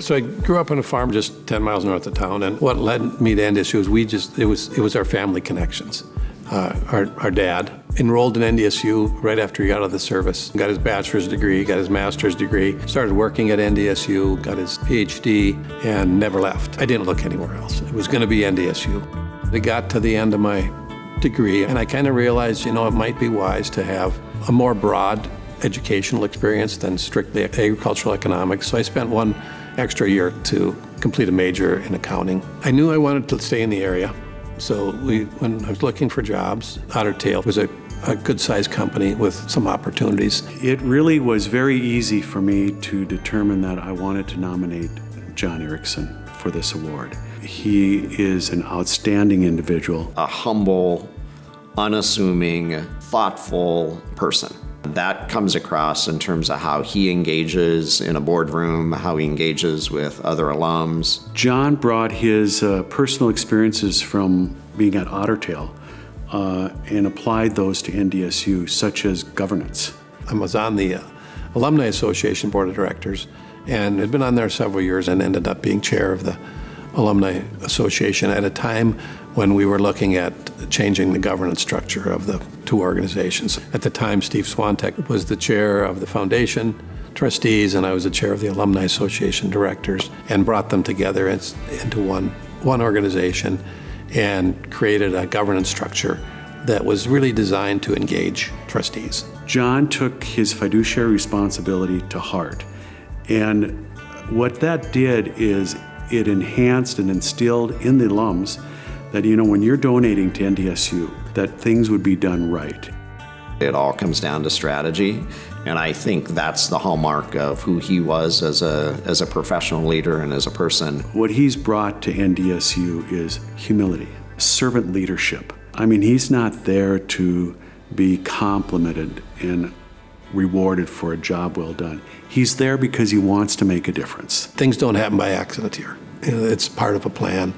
So I grew up on a farm just 10 miles north of town, and what led me to NDSU is it was our family connections. Our dad enrolled in NDSU right after he got out of the service, got his bachelor's degree, got his master's degree, started working at NDSU, got his PhD, and never left. I didn't look anywhere else. It was going to be NDSU. I got to the end of my degree, and I kind of realized, it might be wise to have a more broad educational experience than strictly agricultural economics. So I spent one extra year to complete a major in accounting. I knew I wanted to stay in the area. So when I was looking for jobs, Otter Tail was a good-sized company with some opportunities. It really was very easy for me to determine that I wanted to nominate John Erickson for this award. He is an outstanding individual. A humble, unassuming, thoughtful person. That comes across in terms of how he engages in a boardroom, how he engages with other alums. John brought his personal experiences from being at Otter Tail and applied those to NDSU, such as governance. I was on the Alumni Association Board of Directors and had been on there several years and ended up being chair of the Alumni Association at a time when we were looking at changing the governance structure of the two organizations. At the time, Steve Swantek was the chair of the foundation trustees, and I was the chair of the Alumni Association directors, and brought them together into one organization and created a governance structure that was really designed to engage trustees. John took his fiduciary responsibility to heart, and what that did is it enhanced and instilled in the alums that, when you're donating to NDSU, that things would be done right. It all comes down to strategy, and I think that's the hallmark of who he was as a professional leader and as a person. What he's brought to NDSU is humility, servant leadership. He's not there to be complimented and rewarded for a job well done. He's there because he wants to make a difference. Things don't happen by accident here. It's part of a plan,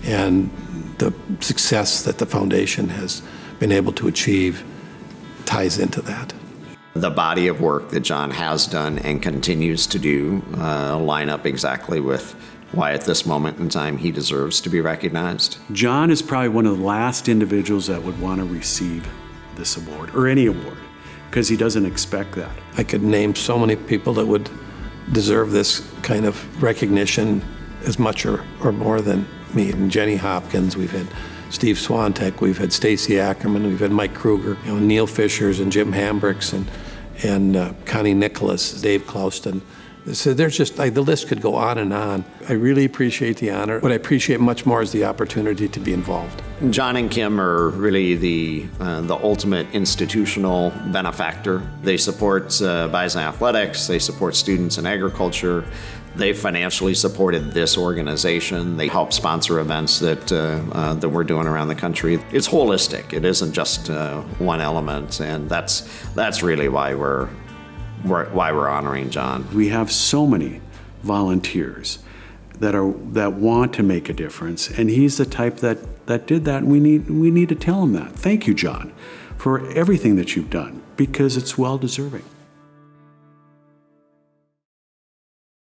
and the success that the foundation has been able to achieve ties into that. The body of work that John has done and continues to do line up exactly with why at this moment in time he deserves to be recognized. John is probably one of the last individuals that would want to receive this award, or any award, because he doesn't expect that. I could name so many people that would deserve this kind of recognition as much or more than me. And Jenny Hopkins, we've had Steve Swantek, we've had Stacy Ackerman, we've had Mike Kruger, Neil Fishers and Jim Hambricks and Connie Nicholas, Dave Clouston. So there's just, the list could go on and on. I really appreciate the honor. What I appreciate much more is the opportunity to be involved. John and Kim are really the ultimate institutional benefactor. They support Bison athletics, they support students in agriculture. They financially supported this organization. They help sponsor events that we're doing around the country. It's holistic. It isn't just one element, and that's really why we're honoring John. We have so many volunteers that want to make a difference, and he's the type that did that, and we need to tell him that. Thank you, John, for everything that you've done, because it's well deserving.